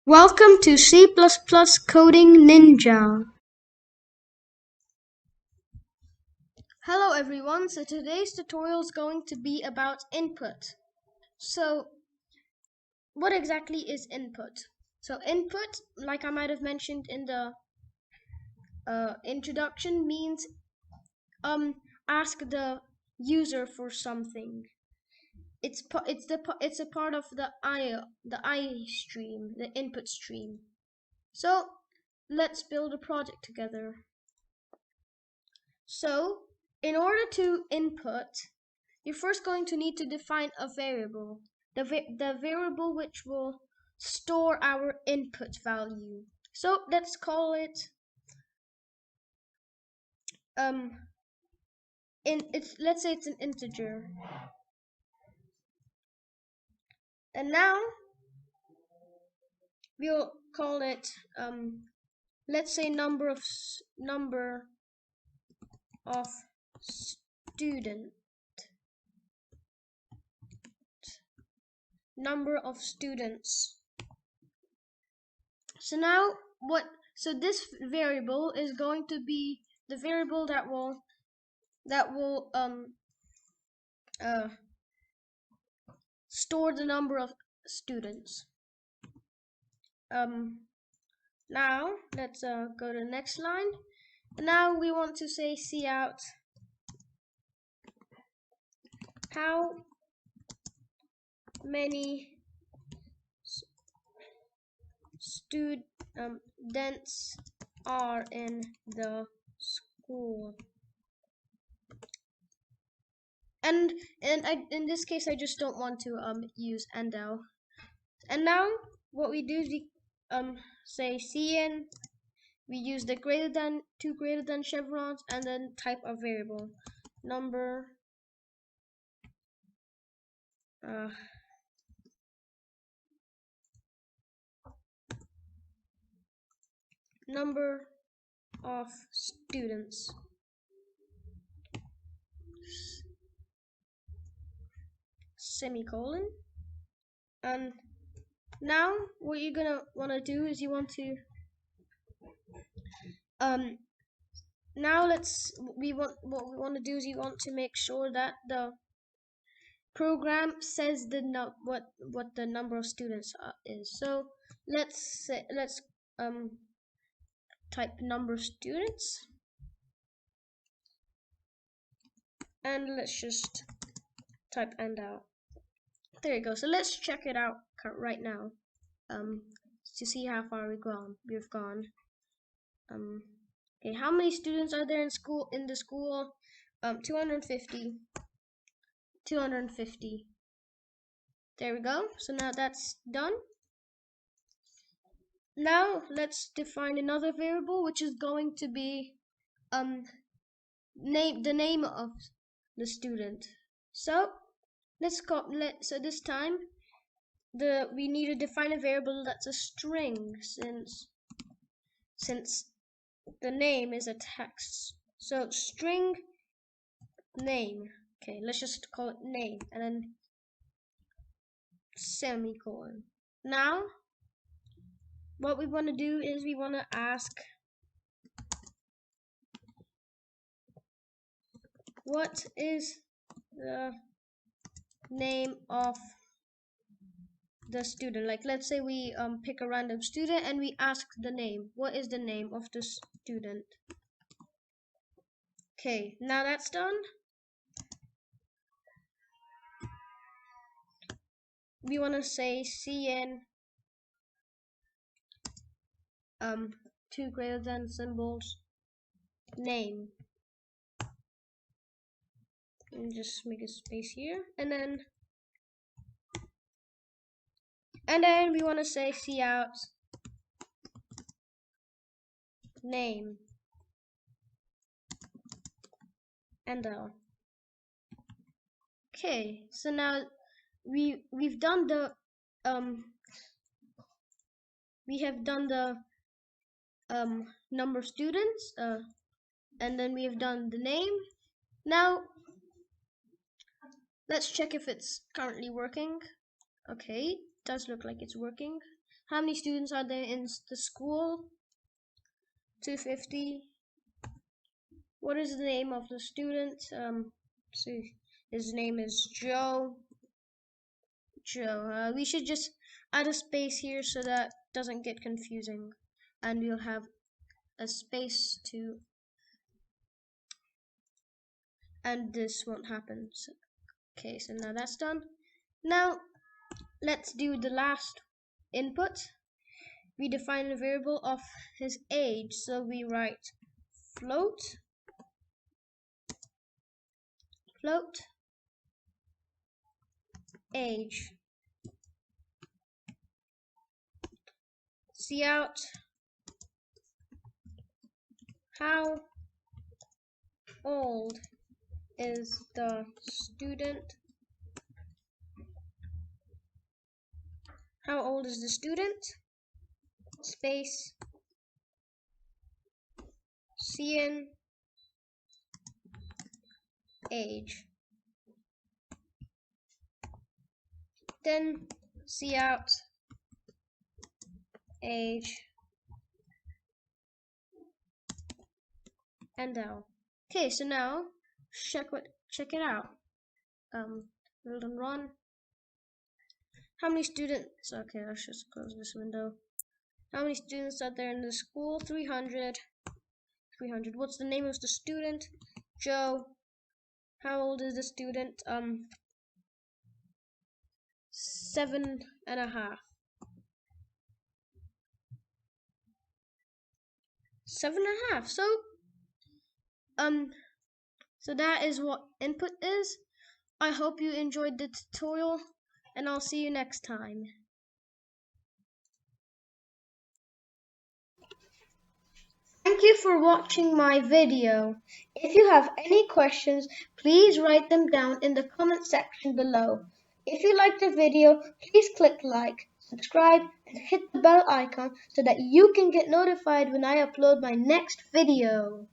Welcome to C++ Coding Ninja. Hello everyone, so today's tutorial is going to be about input. So what exactly is input? So input, like I might have mentioned in the introduction, means ask the user for something. It's a part of the I stream, the input stream. So let's build a project together. So in order to input, you're first going to need to define a variable, the variable which will store our input value. So let's call it let's say it's an integer. And now we'll call it let's say number of student number of students. So now this variable is going to be the variable that will store the number of students. Now let's go to the next line. Now we want to say cout how many students are in the school. And in this case, I just don't want to use endl. And now what we do is we say cin. We use the two greater than chevrons, and then type a variable number number of students. Semicolon. And now what you're gonna want to do is you want to now what we want to do is you want to make sure that the program says what the number of students is. So let's type number of students, and let's just type end out. There you go. So let's check it out right now to see how far we've gone. Okay, how many students are there in the school? 250. There we go. So now that's done. Now let's define another variable, which is going to be the name of the student. So so this time we need to define a variable that's a string, since the name is a text. So string name. Okay, let's just call it name, and then semicolon. Now what we want to do is we want to ask what is the name of the student. Like, let's say we pick a random student and we ask the name. What is the name of the student? Okay, now that's done. We want to say cin two greater than symbols name, and just make a space here, and then we want to say cout name endl. Okay, so now we've done the we have done the number of students, and then we have done the name. Now let's check if it's currently working. Okay, does look like it's working. How many students are there in the school? 250. What is the name of the student? See, his name is Joe. We should just add a space here so that doesn't get confusing, and we'll have a space to, and this won't happen. So, okay, so now that's done. Now let's do the last input. We define a variable of his age, so we write float age. Cout how old is the student? How old is the student? Space cin age. Then cout age and now. Okay, so now check it out. Build and run. How many students? Okay, let's just close this window. How many students are there in the school? 300. 300. What's the name of the student? Joe. How old is the student? 7.5. 7.5. So that is what input is. I hope you enjoyed the tutorial, and I'll see you next time. Thank you for watching my video. If you have any questions, please write them down in the comment section below. If you liked the video, please click like, subscribe, and hit the bell icon so that you can get notified when I upload my next video.